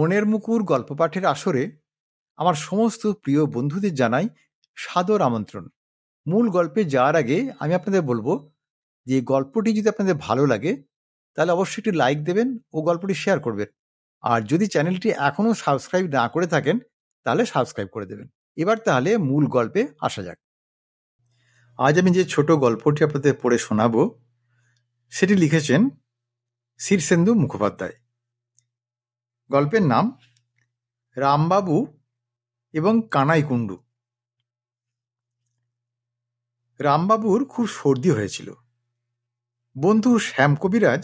মনের মুকুর গল্প পাঠের আসরে আমার সমস্ত প্রিয় বন্ধুদের জানাই সাদর আমন্ত্রণ। মূল গল্পে যাওয়ার আগে আমি আপনাদের বলবো যে গল্পটি যদি আপনাদের ভালো লাগে তাহলে অবশ্যই একটি লাইক দেবেন ও গল্পটি শেয়ার করবেন। আর যদি চ্যানেলটি এখনও সাবস্ক্রাইব না করে থাকেন তাহলে সাবস্ক্রাইব করে দেবেন। এবার তাহলে মূল গল্পে আসা যাক। আজ আমি যে ছোট গল্পটি আপনাদের পড়ে শোনাবো সেটি লিখেছেন শীর্ষেন্দু মুখোপাধ্যায়। গল্পের নাম রামবাবু এবং কানাই কুণ্ডু। রামবাবুর খুব সর্দি হয়েছিল। বন্ধু শ্যাম কবিরাজ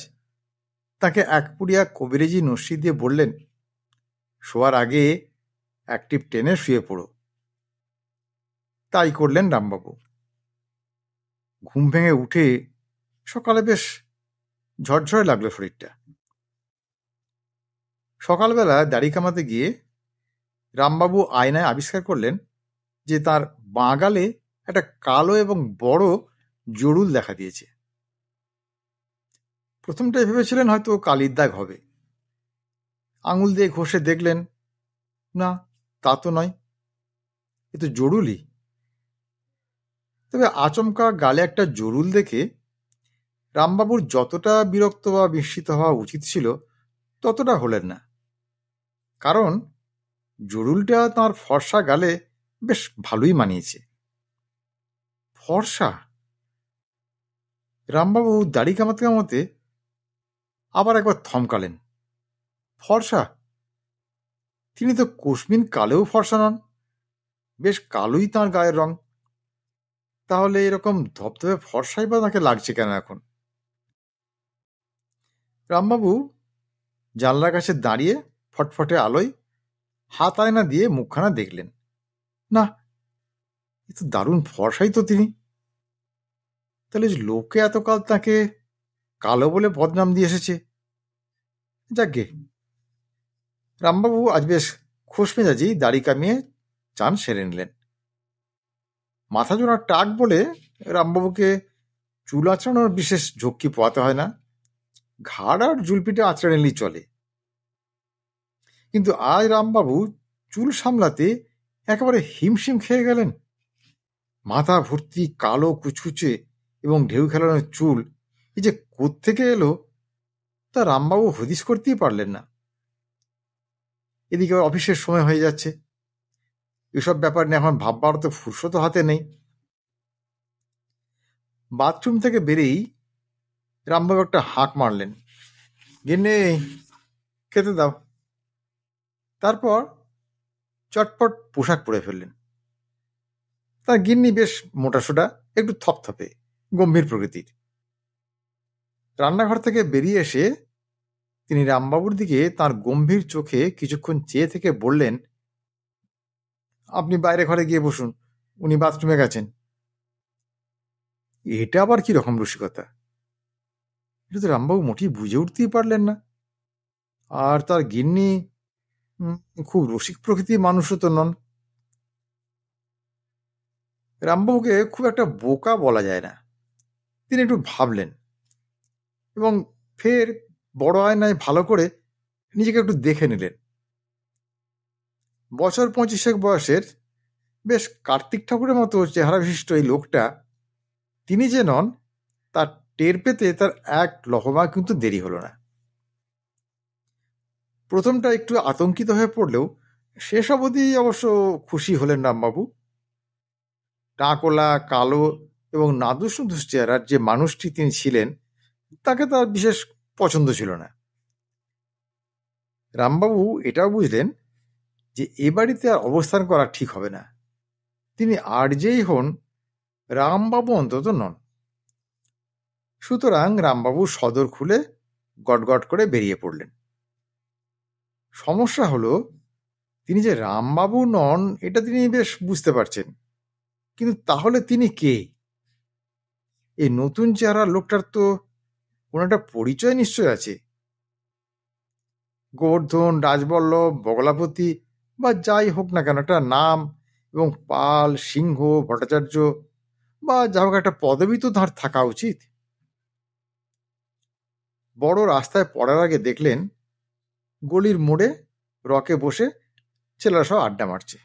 তাকে এক পুড়িয়া কবিরেজি নস্যি দিয়ে বললেন, শোয়ার আগে একটি টেনে শুয়ে পড়ো। তাই করলেন রামবাবু। ঘুম ভেঙে উঠে সকালে বেশ ঝরঝরে লাগলো শরীরটা। সকালবেলা দাড়ি কামাতে গিয়ে রামবাবু আয়নায় আবিষ্কার করলেন যে তার বাঁ গালে একটা কালো এবং বড় জরুল দেখা দিয়েছে। প্রথমটাই ভেবেছিলেন হয়তো কালির দাগ হবে। আঙুল দিয়ে ঘষে দেখলেন, না, তা তো নয়, এ তো জরুলই। তবে আচমকা গালে একটা জরুল দেখে রামবাবুর যতটা বিরক্ত বা বিস্মিত হওয়া উচিত ছিল ততটা হলেন না, কারণ জরুলটা তাঁর ফর্সা গালে বেশ ভালোই মানিয়েছে। ফর্সা? রামবাবু দাড়ি কামাতে কামাতে আবার একবার থমকালেন। ফর্সা? তিনি তো কোশমিন কালেও ফর্সা নন, বেশ কালোই তাঁর গায়ের রং। তাহলে এরকম ধবধবে ফর্সাই বা তাকে লাগছে কেন এখন? রামবাবু জানলার কাছে দাঁড়িয়ে ফটফটে আলোয় হাত আয়না দিয়ে মুখখানা দেখলেন। না, এ তো দারুণ ফর্সাই তো তিনি। তাহলে লোকে এতকাল তাকে কালো বলে বদনাম দিয়ে এসেছে। যাকগে, রামবাবু আজ বেশ খোশমেজাজি দাড়ি কামিয়ে চান সেরে নিলেন। মাথা জোড়ার টাক বলে রামবাবুকে চুল আঁচড়ানোর বিশেষ ঝক্কি পোয়াতে হয় না, ঘাড় আর জুলপিটা আঁচড়ে নিলেই চলে। কিন্তু আজ রামবাবু চুল সামলাতে একেবারে হিমশিম খেয়ে গেলেন। মাথা ভর্তি কালো কুচকুচে এবং ঢেউ খেলানো চুল এই যে কোত্থেকে এলো তা রামবাবু হদিশ করতেই পারলেন না। এদিকে অফিসের সময় হয়ে যাচ্ছে, এসব ব্যাপার নিয়ে এখন ভাববার তো ফুরসত হাতে নেই। বাথরুম থেকে বেরিয়েই রামবাবু একটা হাঁক মারলেন, গিন্নি, খেতে দাও। তারপর চটপট পোশাক পরে ফেললেন। তার গিন্নি বেশ মোটাসোটা, একটু থপথপে, গম্ভীর প্রকৃতির। রান্নাঘর থেকে বেরিয়ে এসে তিনি রামবাবুর দিকে তার গম্ভীর চোখে কিছুক্ষণ চেয়ে থেকে বললেন, আপনি বাইরে ঘরে গিয়ে বসুন, উনি বাথরুমে গেছেন। এটা আবার কি রকম রসিকতা? এটা তো রামবাবু মোটেই বুঝে উঠতেই পারলেন না। আর তার গিন্নি খুব রসিক প্রকৃতির মানুষও তো নন। রামবাবুকে খুব একটা বোকা বলা যায় না। তিনি একটু ভাবলেন এবং ফের বড় আয়নায় ভালো করে নিজেকে একটু দেখে নিলেন। বছর 25 বয়সের বেশ কার্তিক ঠাকুরের মতো চেহারা বিশিষ্ট এই লোকটা তিনি যে নন তার টের পেতে তার এক লহমা কিন্তু দেরি হলো না। প্রথমটা একটু আতঙ্কিত হয়ে পড়লেও শেষ অবধি অবশ্য খুশি হলেন রামবাবু। টাকোলা, কালো এবং নাদুস নুদুস চেহারার যে মানুষটি তিনি ছিলেন তাকে তার বিশেষ পছন্দ ছিল না। রামবাবু এটাও বুঝলেন যে এ বাড়িতে আর অবস্থান করা ঠিক হবে না। তিনি আর যেই হন, রামবাবু অন্তত নন। সুতরাং রামবাবু সদর খুলে গটগট করে বেরিয়ে পড়লেন। সমস্যা হলো, তিনি যে রামবাবু নন এটা তিনি বেশ বুঝতে পারছেন, কিন্তু তাহলে তিনি কে? এই নতুন চেহারার লোকটার তো কোনো একটা পরিচয় নিশ্চয় আছে। গোবর্ধন, রাজবল্লভ, বগলাপতি বা যাই হোক না কেন একটা নাম, এবং পাল, সিংহ, ভট্টাচার্য বা যা হোক একটা পদবি তো তাঁর থাকা উচিত। বড় রাস্তায় পড়ার আগে দেখলেন গলির মোড়ে রকে বসে ছেলেরা সব আড্ডা মারছে,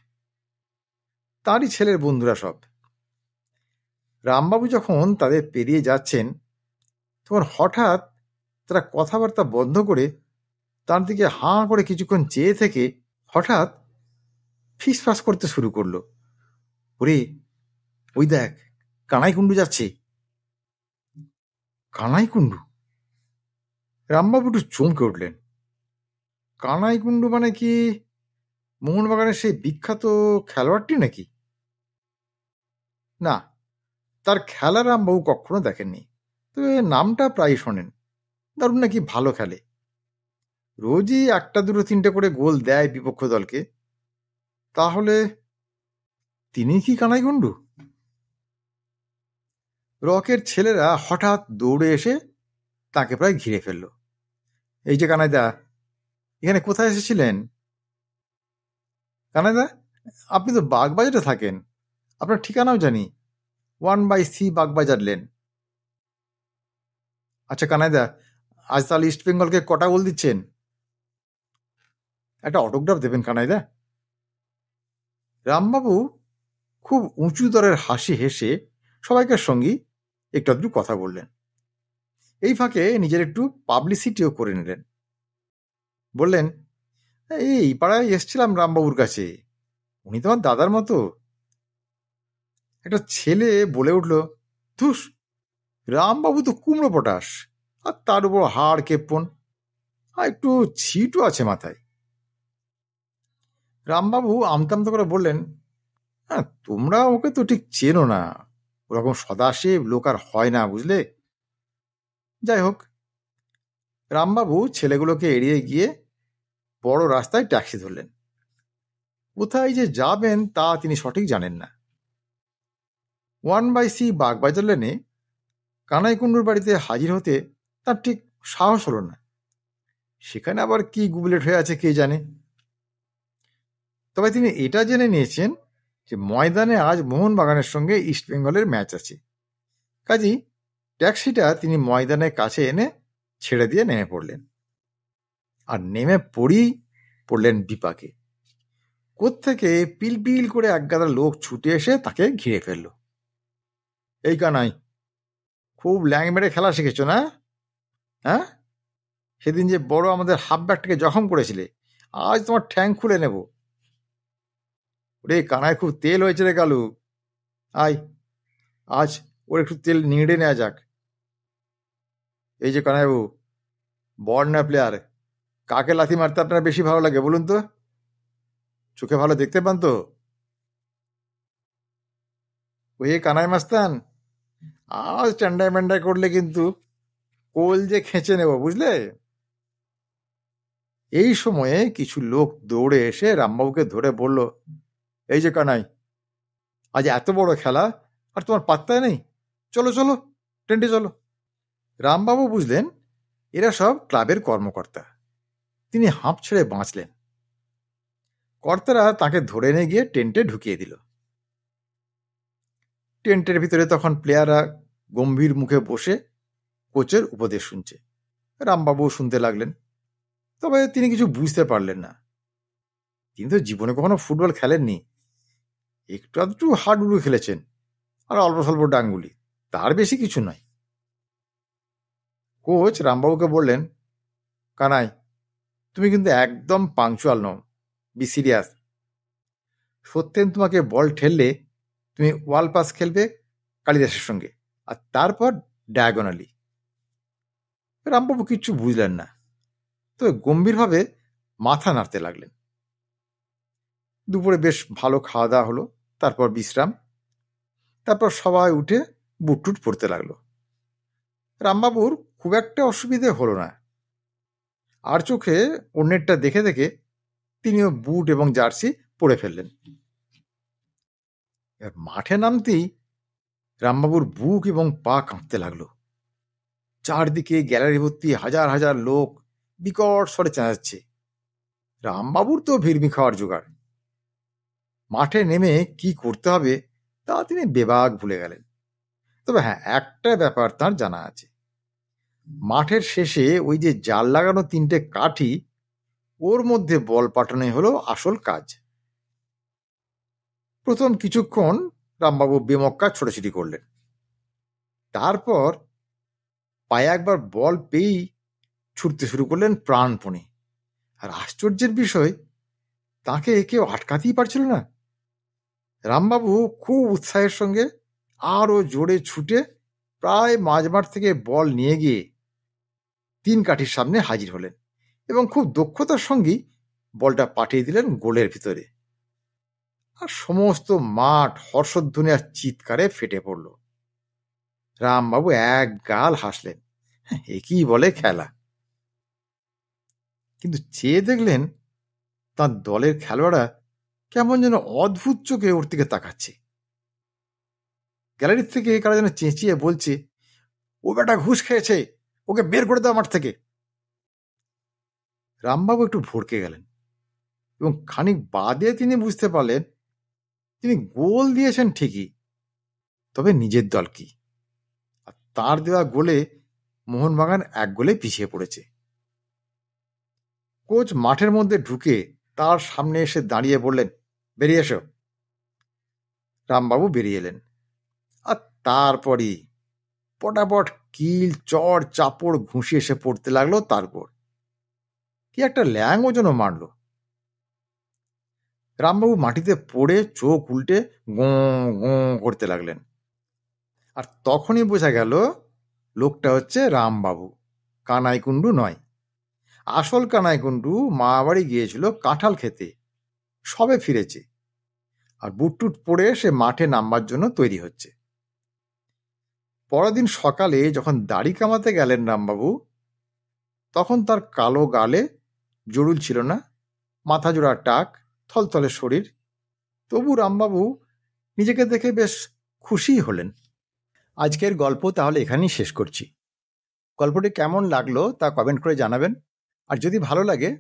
তারই ছেলের বন্ধুরা সব। রামবাবু যখন তাদের পেরিয়ে যাচ্ছেন, তখন হঠাৎ তারা কথাবার্তা বন্ধ করে তার দিকে হাঁ করে কিছুক্ষণ চেয়ে থেকে হঠাৎ ফিসফাস করতে শুরু করলো। ওরে, ওই দেখ, কানাই কুণ্ডু যাচ্ছে। কানাই কুণ্ডু? রামবাবু একটু চমকে উঠলেন। কানাই কুণ্ডু মানে কি মোহনবাগানের সেই বিখ্যাত খেলোয়াড়টি নাকি? না, তার খেলা রামবাবু কখনো দেখেননি, তবে নামটা প্রায় শোনেন। দারুণ নাকি ভালো খেলে, রোজই একটা দুটো তিনটে করে গোল দেয় বিপক্ষ দলকে। তাহলে তিনি কি কানাই কুণ্ডু? রকের ছেলেরা হঠাৎ দৌড়ে এসে তাকে প্রায় ঘিরে ফেলল। এই যে কানাইদা, এখানে কোথায় এসেছিলেন? কানাইদা, আপনি তো বাগবাজারে থাকেন, আপনার ঠিকানাও জানি, 1/C বাগবাজার লেন। আচ্ছা কানাইদা, আজ তাহলে ইস্ট বেঙ্গলকে কটা গোল দিচ্ছেন? একটা অটোগ্রাফ দেবেন কানাইদা। রামবাবু খুব উঁচু দরের হাসি হেসে সবাইকার সঙ্গী একটু আধটু কথা বললেন। এই ফাঁকে নিজের একটু পাবলিসিটিও করে নিলেন। বললেন, এই পাড়ায় এসছিলাম রামবাবুর কাছে, উনি তোমার দাদার মতো। একটা ছেলে বলে উঠল, ধুস, রামবাবু তো কুমড়ো পটাশ, আর তার উপর হাড় কেপ্পন, আর একটু ছিটও আছে মাথায়। রামবাবু আমতামতো করে বললেন, হ্যাঁ, তোমরা ওকে তো ঠিক চেনো না, ওরকম সদাশিব লোক আর হয় না, বুঝলে। যাই হোক, রামবাবু ছেলেগুলোকে এড়িয়ে গিয়ে বড় রাস্তায় ট্যাক্সি ধরলেন। কোথায় যে যাবেন তা তিনি সঠিক জানেন না। 1/C বাগবাজার লেনে কানাইকুণ্ডুর বাড়িতে হাজির হতে তার ঠিক সাহস হলো না। সেখানে আবার কি গুবলেট হয়ে আছে কে জানে। তবে তিনি এটা জেনে নিয়েছেন যে ময়দানে আজ মোহনবাগানের সঙ্গে ইস্টবেঙ্গলের ম্যাচ আছে। কাজেই ট্যাক্সিটা তিনি ময়দানের কাছে এনে ছেড়ে দিয়ে নেমে পড়লেন। আর নেমে পড়লেন বিপাকে। কোত্থেকে পিলপিল করে একগাদা লোক ছুটে এসে তাকে ঘিরে ফেলল। এই কানাই, খুব ল্যাং মেরে খেলা শিখেছ না? হ্যাঁ, সেদিন যে বড় আমাদের হাফ ব্যাকটাকে জখম করেছিলে, আজ তোমার ঠ্যাং খুলে নেব। রে কানায়, খুব তেল হয়েছে রে কালু, আয়, আজ ওর একটু তেল নিড়ে নেওয়া যাক। এই যে কানাইবাবু, বড় না প্লেয়ার, কাকে লাথি মারতে আপনার বেশি ভালো লাগে বলুন তো? চোখে ভালো দেখতে পান তো? ওই কানাই মাস্তান, আজ চ্যান্ডায় ম্যান্ডায় করলে কিন্তু কোল যে খেঁচে নেব, বুঝলে। এই সময়ে কিছু লোক দৌড়ে এসে রামবাবুকে ধরে বলল, এই যে কানাই, আজ এত বড় খেলা আর তোমার পাত্তা নেই, চলো চলো টেন্টে চলো। রামবাবু বুঝলেন এরা সব ক্লাবের কর্মকর্তা। তিনি হাঁপ ছেড়ে বাঁচলেন। কর্তারা তাকে ধরে নিয়ে গিয়ে টেন্টে ঢুকিয়ে দিল। টেন্টের ভিতরে তখন প্লেয়াররা গম্ভীর মুখে বসে কোচের উপদেশ শুনছে। রামবাবুও শুনতে লাগলেন, তবে তিনি কিছু বুঝতে পারলেন না। তিনি তো জীবনে কখনো ফুটবল খেলেননি, একটু আধটু হাডুডু খেলেছেন, আর অল্প স্বল্প ডাঙ্গুলি, তার বেশি কিছু নয়। কোচ রামবাবুকে বললেন, কানাই, তুমি কিন্তু একদম পাংচুয়াল নও, বি সিরিয়াস। সত্যেন তোমাকে বল ঠেললে তুমি ওয়াল পাস খেলবে কালিদাসের সঙ্গে, আর তারপর ডায়াগোনালি। রামবাবু কিচ্ছু বুঝলেন না, তবে গম্ভীরভাবে মাথা নাড়তে লাগলেন। দুপুরে বেশ ভালো খাওয়া দাওয়া হলো, তারপর বিশ্রাম, তারপর সবাই উঠে বুট টুট পড়তে লাগলো। রামবাবুর খুব একটা অসুবিধে হলো না। আর চোখে অন্যেরটা দেখে দেখে তিনিও বুট এবং জার্সি পরে ফেললেন। মাঠে নামতেই রামবাবুর বুক এবং পা কাঁপতে লাগলো। চারদিকে গ্যালারি ভর্তি হাজার হাজার লোক বিকট স্বরে চেঁচাচ্ছে। রামবাবুর তো ভিড়মি খাওয়ার জোগাড়। মাঠে নেমে কি করতে হবে তা তিনি বেবাগ ভুলে গেলেন। তবে হ্যাঁ, একটা ব্যাপার তার জানা আছে। মাঠের শেষে ওই যে জাল লাগানো তিনটে কাঠি, ওর মধ্যে বল পাঠানোই হলো আসল কাজ। প্রথম কিছুক্ষণ রামবাবু বেমক্কা ছোটাছুটি করলেন, তারপর পায়ে একবার বল পেয়েই ছুটতে শুরু করলেন প্রাণপণে। আর আশ্চর্যের বিষয়, তাকে কেউ আটকাতেই পারছিল না। রামবাবু খুব উৎসাহের সঙ্গে আরো জোরে ছুটে প্রায় মাঝমাঠ থেকে বল নিয়ে গিয়ে 3 কাঠির সামনে হাজির হলেন এবং খুব দক্ষতার সঙ্গেই বলটা পাঠিয়ে দিলেন গোলের ভিতরে। আর সমস্ত মাঠ হর্ষধ্বনি আর চিৎকারে ফেটে পড়ল। রামবাবু এক গাল হাসলেন, একই বলে খেলা। কিন্তু চেয়ে দেখলেন তার দলের খেলোয়াড়রা কেমন যেন অদ্ভুত চোখে ওর দিকে তাকাচ্ছে। গ্যালারির থেকে কারা যেন চেঁচিয়ে বলছে, ও বেটা ঘুষ খেয়েছে, ওকে বের করে দাও মাঠ থেকে। রামবাবু একটু ভড়কে গেলেন এবং খানিক বাদে তিনি বুঝতে পারলেন তিনি গোল দিয়েছেন ঠিকই, তবে নিজের দল কি। আর তার দেওয়া গোলে মোহনবাগান 1 গোলে পিছিয়ে পড়েছে। কোচ মাঠের মধ্যে ঢুকে তার সামনে এসে দাঁড়িয়ে বললেন, বেরিয়ে এসো। রামবাবু বেরিয়ে এলেন। আর তারপরই পটাপট কিল চড় চাপড় ঘুষি এসে পড়তে লাগলো তার উপর। কি একটা ল্যাং ওজনও মারল। রামবাবু মাটিতে পড়ে চোখ উল্টে গোঁ গোঁ করতে লাগলেন। আর তখনই বোঝা গেল লোকটা হচ্ছে রামবাবু, কানাইকুণ্ডু নয়। আসল কানাইকুণ্ডু মা বাড়ি গিয়েছিল কাঁঠাল খেতে, সবে ফিরেছে। আর বুটটুট পরে সে মাঠে নামবার জন্য তৈরি হচ্ছে। পরের দিন সকালে যখন দাড়ি কামাতে গেলেন রামবাবু, তখন তার কালো গালে জড়ুল ছিল না, মাথা জোড়া টাক, থলথলে শরীর। তবু রামবাবু নিজেকে দেখে বেশ খুশিই হলেন। আজকের গল্প তাহলে এখানেই শেষ করছি। গল্পটি কেমন লাগলো তা কমেন্ট করে জানাবেন। আর যদি ভালো লাগে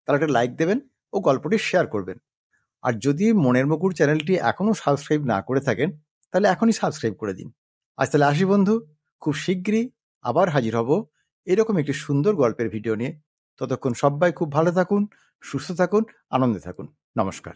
তাহলে একটা লাইক দেবেন ও গল্পটি শেয়ার করবেন। আর যদি মনের মুকুর চ্যানেলটি এখনও সাবস্ক্রাইব না করে থাকেন তাহলে এখনই সাবস্ক্রাইব করে দিন। আজ তাহলে আসি বন্ধু, খুব শিগগিরই আবার হাজির হব এরকম একটি সুন্দর গল্পের ভিডিও নিয়ে। ততক্ষণ সবাই খুব ভালো থাকুন, সুস্থ থাকুন, আনন্দে থাকুন। নমস্কার।